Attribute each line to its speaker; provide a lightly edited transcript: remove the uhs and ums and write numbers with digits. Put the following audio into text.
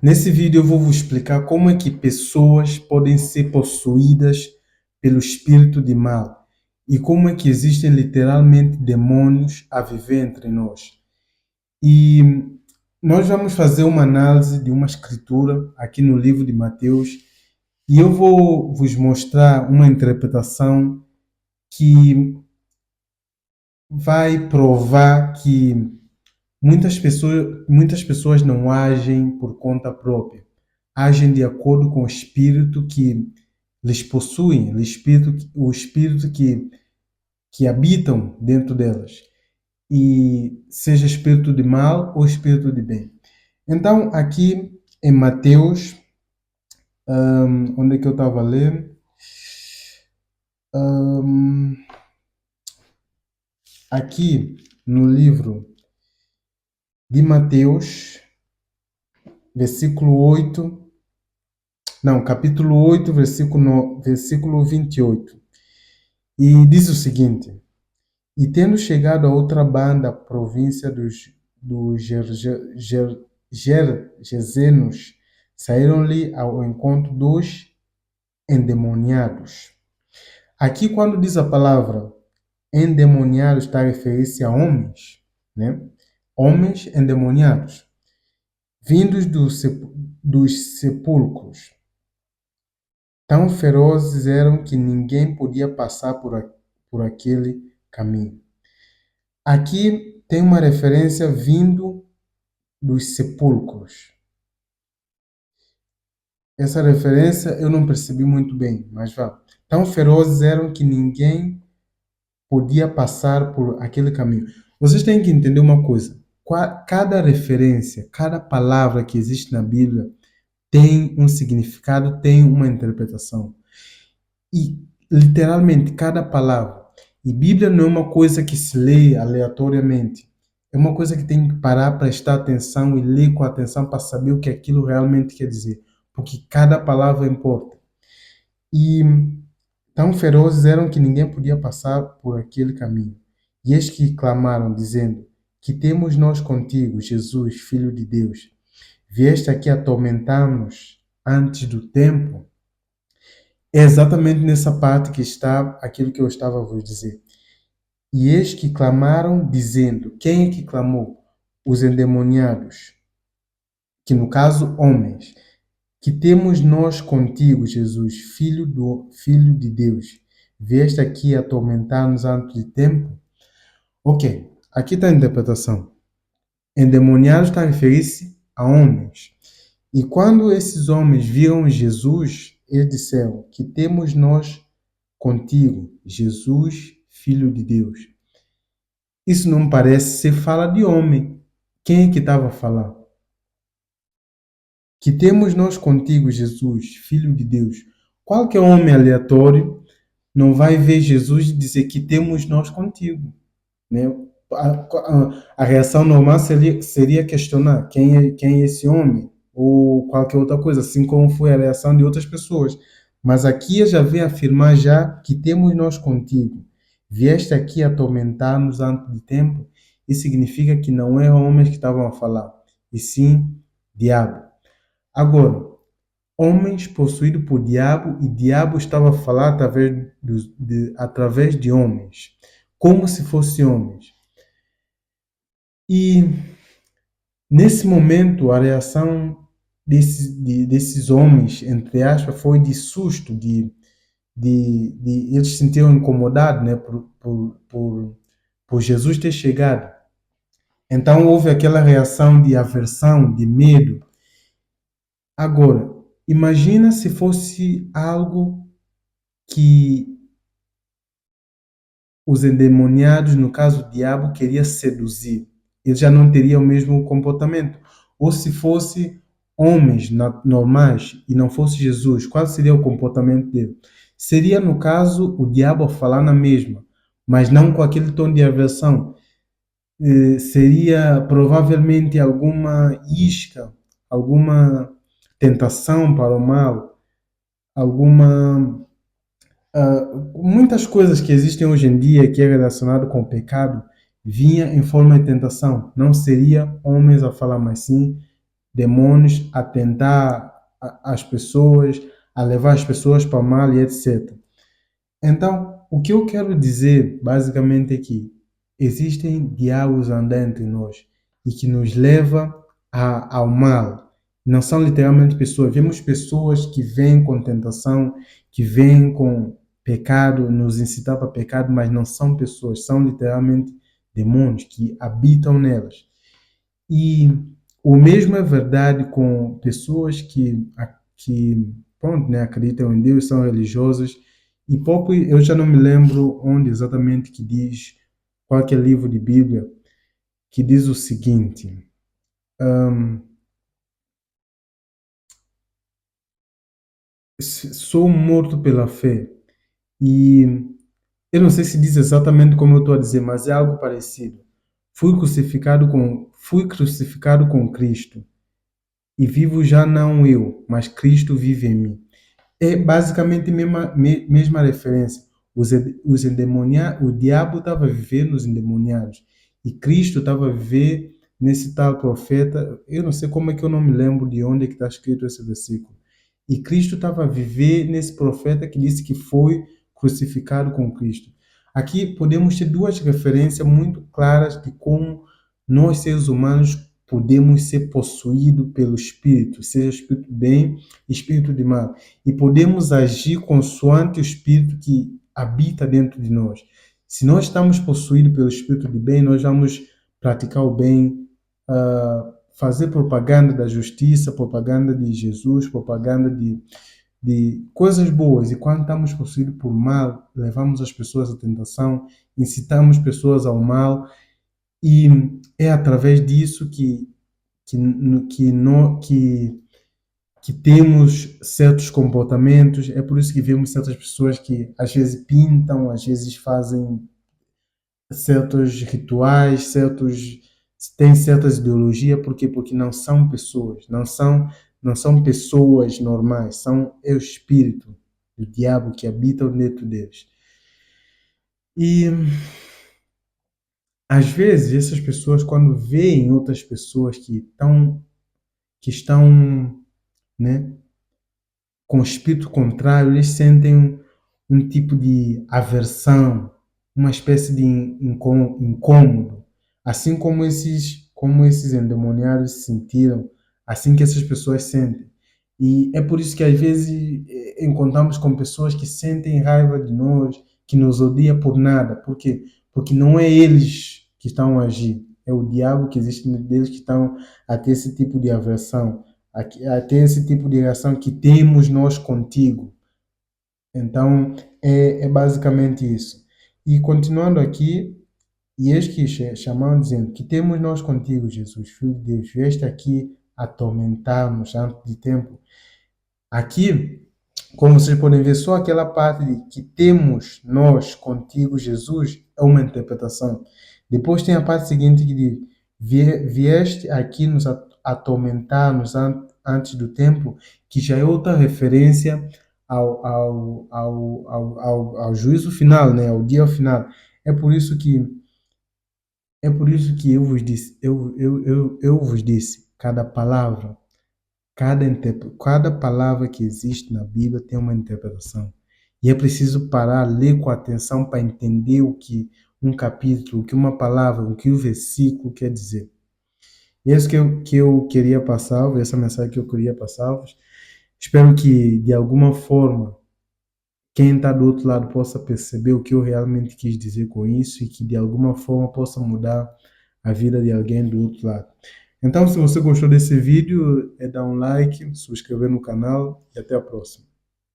Speaker 1: Nesse vídeo eu vou vos explicar como é que pessoas podem ser possuídas pelo espírito de mal e como é que existem literalmente demônios a viver entre nós. E nós vamos fazer uma análise de uma escritura aqui no livro de Mateus e eu vou vos mostrar uma interpretação que vai provar que muitas pessoas não agem por conta própria, agem de acordo com o espírito que lhes possui, o espírito que habitam dentro delas, e seja espírito de mal ou espírito de bem. Então, aqui em Mateus, onde é que eu estava a ler? Hum, Aqui no livro de Mateus, versículo 8. Não, capítulo 8, versículo 28. E diz o seguinte: E tendo chegado a outra banda, a província dos Gergesenos, saíram-lhe ao encontro dos endemoniados. Aqui, quando diz a palavra endemoniados, está a referir-se a homens, né? Homens endemoniados, vindos dos sepulcros. Tão ferozes eram que ninguém podia passar por aquele caminho. Aqui tem uma referência vindo dos sepulcros. Essa referência eu não percebi muito bem, mas vá. Tão ferozes eram que ninguém podia passar por aquele caminho. Vocês têm que entender uma coisa. Cada referência, cada palavra que existe na Bíblia tem um significado, tem uma interpretação. E literalmente cada palavra. E Bíblia não é uma coisa que se lê aleatoriamente. É uma coisa que tem que parar, prestar atenção e ler com atenção para saber o que aquilo realmente quer dizer. Porque cada palavra importa. E tão ferozes eram que ninguém podia passar por aquele caminho. E eis que clamaram, dizendo: Que temos nós contigo, Jesus, Filho de Deus? Vieste aqui atormentar-nos antes do tempo? É exatamente nessa parte que está aquilo que eu estava a vos dizer. E eis que clamaram, dizendo: Quem é que clamou? Os endemoniados, que no caso, homens. Que temos nós contigo, Jesus, Filho de Deus? Vieste aqui atormentar-nos antes de tempo? Ok, aqui está a interpretação. Endemoniados está a referir-se a homens. E quando esses homens viram Jesus, eles disseram: Que temos nós contigo, Jesus, Filho de Deus? Isso não parece ser fala de homem. Quem é que estava a falar? Que temos nós contigo, Jesus, Filho de Deus? Qualquer homem aleatório não vai ver Jesus e dizer que temos nós contigo, né? A reação normal seria questionar quem é esse homem ou qualquer outra coisa, assim como foi a reação de outras pessoas. Mas aqui eu já venho afirmar já que temos nós contigo. Vieste aqui atormentar-nos antes de tempo. Isso significa que não é homens que estavam a falar, e sim diabo. Agora, homens possuídos por diabo e diabo estava a falar através de homens, como se fossem homens. E nesse momento, a reação desses homens, entre aspas, foi de susto, eles se sentiram incomodados, né, por Jesus ter chegado. Então houve aquela reação de aversão, de medo. Agora, imagina se fosse algo que os endemoniados, no caso o diabo, queria seduzir. Ele já não teria o mesmo comportamento. Ou se fosse homens normais e não fosse Jesus, qual seria o comportamento dele? Seria, no caso, o diabo a falar na mesma, mas não com aquele tom de aversão. Seria provavelmente alguma isca, alguma tentação para o mal, alguma muitas coisas que existem hoje em dia que é relacionado com o pecado vinha em forma de tentação. Não seria homens a falar, mas sim demônios a tentar as pessoas, a levar as pessoas para o mal e etc. Então, o que eu quero dizer basicamente é que existem diabos andando entre nós e que nos leva ao mal. Não são literalmente pessoas. Vemos pessoas que vêm com tentação, que vêm com pecado, nos incitar para pecado, mas não são pessoas, são literalmente demônios que habitam nelas. E o mesmo é verdade com pessoas que pronto, né, acreditam em Deus, são religiosas, e pouco eu já não me lembro onde exatamente que diz, qual que é o livro de Bíblia, que diz o seguinte, hum, sou morto pela fé, e eu não sei se diz exatamente como eu estou a dizer, mas é algo parecido. Fui crucificado com Cristo, e vivo já não eu, mas Cristo vive em mim. É basicamente a mesma referência. O diabo estava a viver nos endemoniados e Cristo estava a viver nesse tal profeta. Eu não sei como é que eu não me lembro de onde é que está escrito esse versículo. E Cristo estava a viver nesse profeta que disse que foi crucificado com Cristo. Aqui podemos ter duas referências muito claras de como nós, seres humanos, podemos ser possuídos pelo Espírito, seja Espírito de bem e Espírito de mal, e podemos agir consoante o Espírito que habita dentro de nós. Se nós estamos possuídos pelo Espírito de bem, nós vamos praticar o bem, fazer propaganda da justiça, propaganda de Jesus, propaganda de coisas boas. E quando estamos possuídos por mal, levamos as pessoas à tentação, incitamos pessoas ao mal, e é através disso que, que, no, que temos certos comportamentos. É por isso que vemos certas pessoas que às vezes pintam, às vezes fazem certos rituais, têm certas ideologias, por quê? Porque não são pessoas, não são pessoas normais, é o espírito do diabo que habita dentro deles. E às vezes essas pessoas, quando veem outras pessoas que estão, né, com o espírito contrário, eles sentem um tipo de aversão, uma espécie de incômodo, assim como esses endemoniados se sentiram, assim que essas pessoas sentem. E é por isso que às vezes encontramos com pessoas que sentem raiva de nós, que nos odeiam por nada. Por quê? Porque não é eles que estão a agir, é o diabo que existe neles que estão a ter esse tipo de aversão, a ter esse tipo de reação que temos nós contigo. Então, é basicamente isso. E continuando aqui, e eis que chamam dizendo que temos nós contigo, Jesus, Filho de Deus, vieste aqui atormentar-nos antes de tempo. Aqui, como vocês podem ver, só aquela parte de que temos nós contigo, Jesus, é uma interpretação. Depois tem a parte seguinte que diz: Vieste aqui nos atormentar-nos antes do tempo, que já é outra referência ao juízo final, né? Ao dia final. É por isso que eu vos disse, eu vos disse, cada palavra que existe na Bíblia tem uma interpretação. E é preciso parar, ler com atenção para entender o que um capítulo, o que uma palavra, o que o versículo quer dizer. E é isso que eu queria passar, essa mensagem que eu queria passar-vos. Espero que, de alguma forma, quem está do outro lado possa perceber o que eu realmente quis dizer com isso e que, de alguma forma, possa mudar a vida de alguém do outro lado. Então, se você gostou desse vídeo, dar um like, se inscrever no canal e até a próxima.